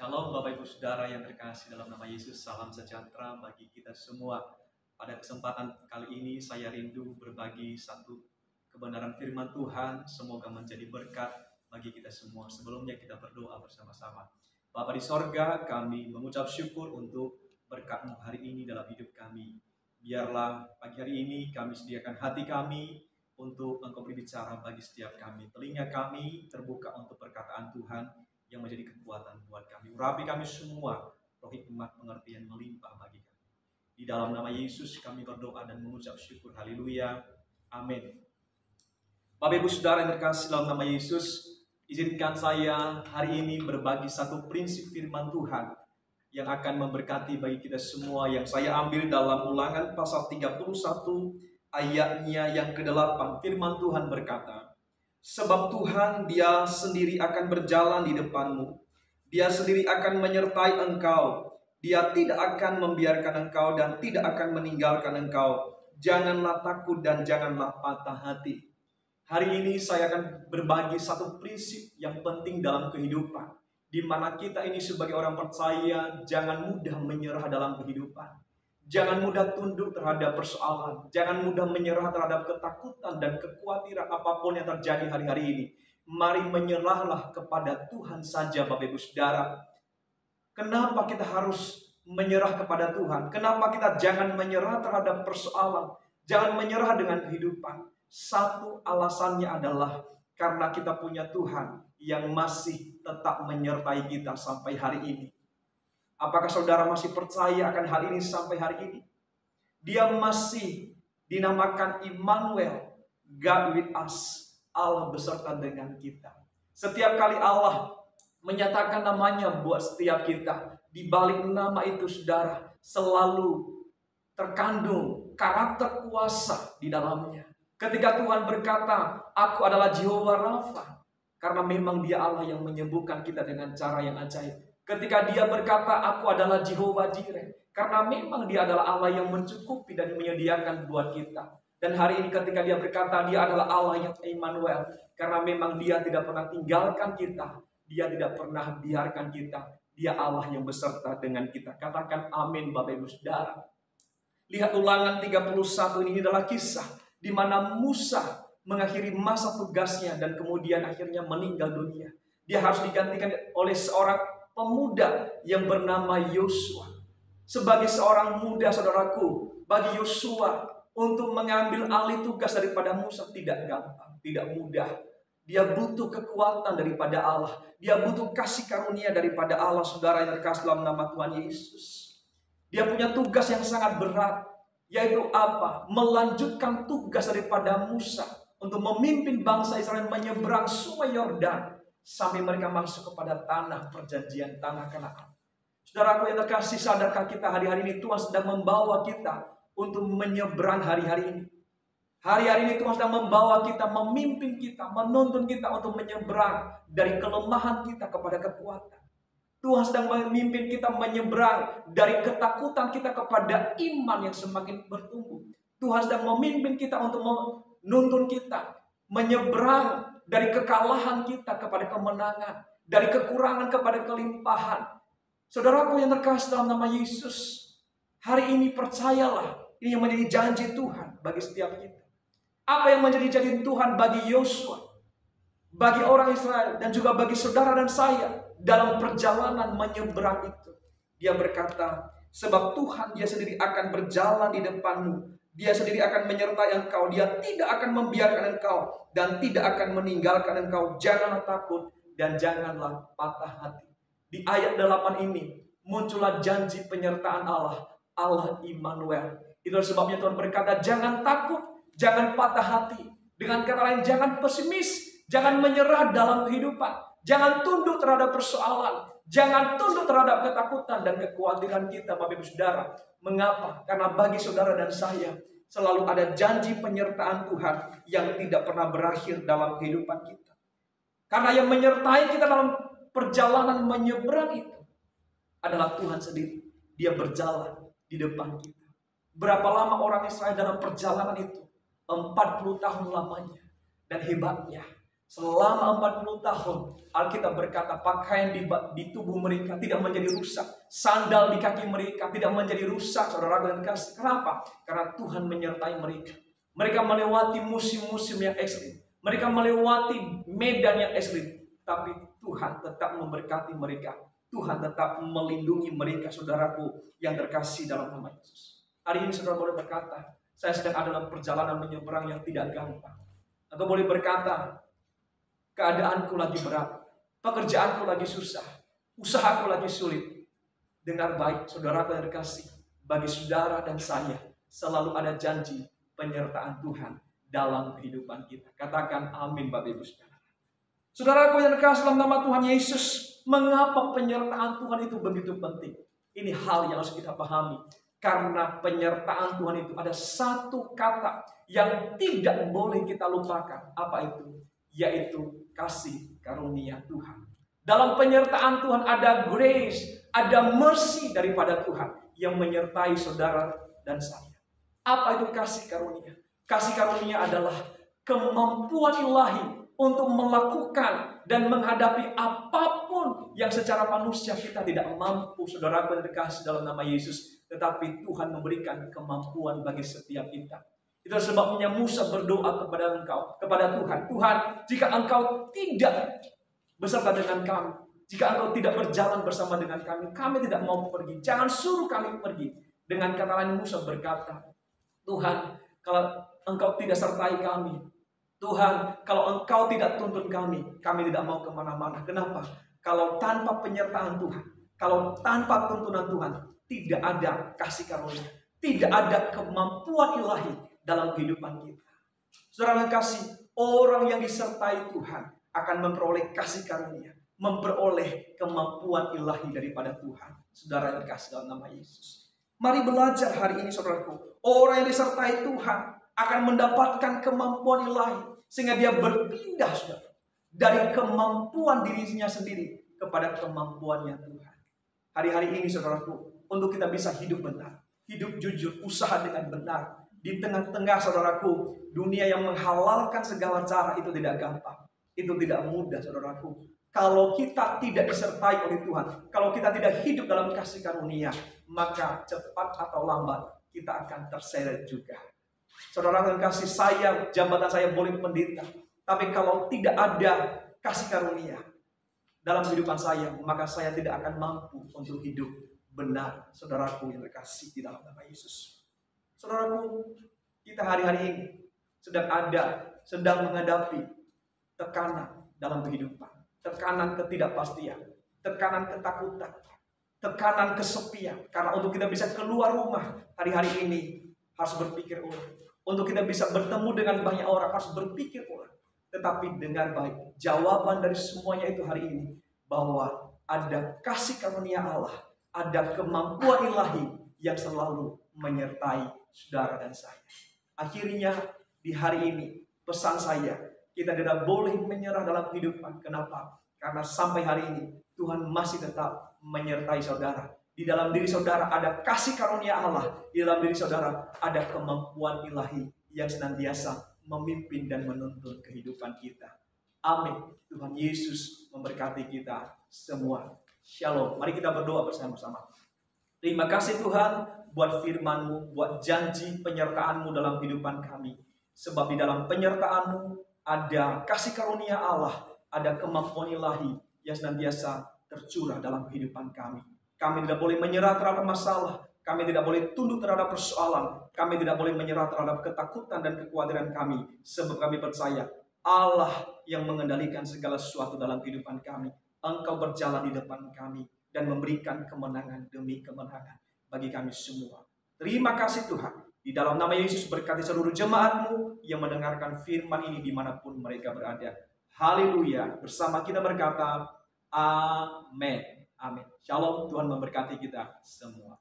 Shalom Bapak Ibu Saudara yang terkasih dalam nama Yesus, salam sejahtera bagi kita semua. Pada kesempatan kali ini saya rindu berbagi satu kebenaran firman Tuhan, semoga menjadi berkat bagi kita semua. Sebelumnya kita berdoa bersama-sama. Bapa di sorga, kami mengucap syukur untuk berkat-Mu hari ini dalam hidup kami. Biarlah pagi hari ini kami sediakan hati kami untuk Engkau berbicara bagi setiap kami. Telinga kami terbuka untuk perkataan Tuhan yang menjadi kekuatan buat kami. Urapi kami semua, roh hikmat pengertian melimpah bagi kami. Di dalam nama Yesus kami berdoa dan mengucap syukur. Haleluya. Amin. Bapak Ibu Saudara yang terkasih dalam nama Yesus, izinkan saya hari ini berbagi satu prinsip firman Tuhan yang akan memberkati bagi kita semua, yang saya ambil dalam Ulangan pasal 31 ayatnya yang ke-8. Firman Tuhan berkata, sebab Tuhan Dia sendiri akan berjalan di depanmu. Dia sendiri akan menyertai engkau. Dia tidak akan membiarkan engkau dan tidak akan meninggalkan engkau. Janganlah takut dan janganlah patah hati. Hari ini saya akan berbagi satu prinsip yang penting dalam kehidupan, di mana kita ini sebagai orang percaya jangan mudah menyerah dalam kehidupan. Jangan mudah tunduk terhadap persoalan. Jangan mudah menyerah terhadap ketakutan dan kekhawatiran apapun yang terjadi hari-hari ini. Mari menyerahlah kepada Tuhan saja, Bapak Ibu Saudara. Kenapa kita harus menyerah kepada Tuhan? Kenapa kita jangan menyerah terhadap persoalan? Jangan menyerah dengan kehidupan. Satu alasannya adalah karena kita punya Tuhan yang masih tetap menyertai kita sampai hari ini. Apakah saudara masih percaya akan hal ini sampai hari ini? Dia masih dinamakan Immanuel, God with us, Allah beserta dengan kita. Setiap kali Allah menyatakan namanya buat setiap kita, di balik nama itu saudara selalu terkandung karakter kuasa di dalamnya. Ketika Tuhan berkata, aku adalah Jehovah Rafa, karena memang Dia Allah yang menyembuhkan kita dengan cara yang ajaib. Ketika Dia berkata, aku adalah Jehovah Jireh, karena memang Dia adalah Allah yang mencukupi dan menyediakan buat kita. Dan hari ini ketika Dia berkata, Dia adalah Allah yang Immanuel, karena memang Dia tidak pernah tinggalkan kita. Dia tidak pernah biarkan kita. Dia Allah yang beserta dengan kita. Katakan amin Bapak Ibu Saudara. Lihat Ulangan 31 ini adalah kisah di mana Musa mengakhiri masa tugasnya dan kemudian akhirnya meninggal dunia. Dia harus digantikan oleh seorang pemuda yang bernama Yosua. Sebagai seorang muda, saudaraku, bagi Yosua untuk mengambil alih tugas daripada Musa tidak gampang, tidak mudah. Dia butuh kekuatan daripada Allah. Dia butuh kasih karunia daripada Allah, saudara yang terkasih dalam nama Tuhan Yesus. Dia punya tugas yang sangat berat, yaitu apa? Melanjutkan tugas daripada Musa untuk memimpin bangsa Israel menyeberang sungai Yordan sampai mereka masuk kepada tanah perjanjian, tanah Kanaan. Saudaraku yang terkasih, sadarkah kita hari-hari ini Tuhan sedang membawa kita untuk menyeberang hari-hari ini. Hari-hari ini Tuhan sedang membawa kita, memimpin kita, menuntun kita untuk menyeberang dari kelemahan kita kepada kekuatan. Tuhan sedang memimpin kita menyeberang dari ketakutan kita kepada iman yang semakin bertumbuh. Tuhan sedang memimpin kita untuk menuntun kita menyeberang dari kekalahan kita kepada kemenangan, dari kekurangan kepada kelimpahan. Saudaraku yang terkasih dalam nama Yesus, hari ini percayalah, ini yang menjadi janji Tuhan bagi setiap kita. Apa yang menjadi janji Tuhan bagi Yosua, bagi orang Israel, dan juga bagi saudara dan saya dalam perjalanan menyeberang itu. Dia berkata, sebab Tuhan Dia sendiri akan berjalan di depanmu. Dia sendiri akan menyertai engkau. Dia tidak akan membiarkan engkau dan tidak akan meninggalkan engkau. Janganlah takut dan janganlah patah hati. Di ayat 8 ini muncullah janji penyertaan Allah, Allah Immanuel. Itulah sebabnya Tuhan berkata, jangan takut, jangan patah hati. Dengan kata lain, jangan pesimis, jangan menyerah dalam kehidupan. Jangan tunduk terhadap persoalan. Jangan tunduk terhadap ketakutan dan kekhawatiran kita, Bapak Ibu Saudara. Mengapa? Karena bagi saudara dan saya selalu ada janji penyertaan Tuhan yang tidak pernah berakhir dalam kehidupan kita. Karena yang menyertai kita dalam perjalanan menyeberang itu adalah Tuhan sendiri. Dia berjalan di depan kita. Berapa lama orang Israel dalam perjalanan itu? 40 tahun lamanya. Dan hebatnya, Selama 40 tahun, Alkitab berkata pakaian di tubuh mereka tidak menjadi rusak. Sandal di kaki mereka tidak menjadi rusak, saudara dan kasih. Kenapa? Karena Tuhan menyertai mereka. Mereka melewati musim-musim yang ekstrim. Mereka melewati medan yang ekstrim. Tapi Tuhan tetap memberkati mereka. Tuhan tetap melindungi mereka, saudaraku yang terkasih dalam nama Yesus. Hari ini saudara boleh berkata, saya sedang ada dalam perjalanan menyeberang yang tidak gampang. Atau boleh berkata, keadaanku lagi berat, pekerjaanku lagi susah, usahaku lagi sulit. Dengar baik, saudara yang terkasih, bagi saudara dan saya selalu ada janji penyertaan Tuhan dalam kehidupan kita. Katakan amin, Bapak Ibu Saudara. Saudaraku yang terkasih dalam nama Tuhan Yesus, mengapa penyertaan Tuhan itu begitu penting? Ini hal yang harus kita pahami. Karena penyertaan Tuhan itu ada satu kata yang tidak boleh kita lupakan. Apa itu? Yaitu kasih karunia Tuhan. Dalam penyertaan Tuhan ada grace, ada mercy daripada Tuhan yang menyertai saudara dan saya. Apa itu kasih karunia? Kasih karunia adalah kemampuan ilahi untuk melakukan dan menghadapi apapun yang secara manusia kita tidak mampu, saudaraku yang terkasih dalam nama Yesus. Tetapi Tuhan memberikan kemampuan bagi setiap kita. Itu sebabnya Musa berdoa kepada Tuhan. Tuhan, jika Engkau tidak beserta dengan kami, jika Engkau tidak berjalan bersama dengan kami, kami tidak mau pergi. Jangan suruh kami pergi. Dengan kata lain Musa berkata, Tuhan, kalau Engkau tidak sertai kami, Tuhan, kalau Engkau tidak tuntun kami tidak mau kemana-mana. Kenapa? Kalau tanpa penyertaan Tuhan, kalau tanpa tuntunan Tuhan, tidak ada kasih karunia, tidak ada kemampuan ilahi dalam kehidupan kita. Saudara kasih, orang yang disertai Tuhan akan memperoleh kasih karunia, memperoleh kemampuan ilahi daripada Tuhan. Saudara yang kasih dalam nama Yesus. Mari belajar hari ini, saudaraku. Orang yang disertai Tuhan akan mendapatkan kemampuan ilahi. Sehingga dia berpindah, saudara, dari kemampuan dirinya sendiri kepada kemampuannya Tuhan. Hari-hari ini, saudaraku, untuk kita bisa hidup benar, hidup jujur, usaha dengan benar. Di tengah-tengah, saudaraku, dunia yang menghalalkan segala cara itu tidak gampang. Itu tidak mudah, saudaraku. Kalau kita tidak disertai oleh Tuhan, kalau kita tidak hidup dalam kasih karunia, maka cepat atau lambat kita akan terseret juga. Saudara yang kasih, jabatan saya boleh pendeta, tapi kalau tidak ada kasih karunia dalam kehidupan saya, maka saya tidak akan mampu untuk hidup benar. Saudaraku yang terkasih di dalam nama Yesus. Saudaraku, kita hari-hari ini sedang menghadapi tekanan dalam kehidupan, tekanan ketidakpastian, tekanan ketakutan, tekanan kesepian. Karena untuk kita bisa keluar rumah hari-hari ini harus berpikir ulang. Untuk kita bisa bertemu dengan banyak orang harus berpikir ulang. Tetapi dengar baik, jawaban dari semuanya itu hari ini, bahwa ada kasih karunia Allah, ada kemampuan ilahi yang selalu menyertai saudara dan saya. Akhirnya di hari ini pesan saya, kita tidak boleh menyerah dalam kehidupan. Kenapa? Karena sampai hari ini Tuhan masih tetap menyertai saudara. Di dalam diri saudara ada kasih karunia Allah. Di dalam diri saudara ada kemampuan ilahi yang senantiasa memimpin dan menuntun kehidupan kita. Amin. Tuhan Yesus memberkati kita semua. Shalom. Mari kita berdoa bersama-sama. Terima kasih Tuhan buat firman-Mu, buat janji penyertaan-Mu dalam kehidupan kami. Sebab di dalam penyertaan-Mu ada kasih karunia Allah, ada kemampuan ilahi yang senantiasa tercurah dalam kehidupan kami. Kami tidak boleh menyerah terhadap masalah. Kami tidak boleh tunduk terhadap persoalan. Kami tidak boleh menyerah terhadap ketakutan dan kekhawatiran kami. Sebab kami percaya Allah yang mengendalikan segala sesuatu dalam kehidupan kami. Engkau berjalan di depan kami dan memberikan kemenangan demi kemenangan bagi kami semua. Terima kasih Tuhan. Di dalam nama Yesus berkati seluruh jemaat-Mu yang mendengarkan firman ini dimanapun mereka berada. Haleluya. Bersama kita berkata, amin. Amin. Shalom, Tuhan memberkati kita semua.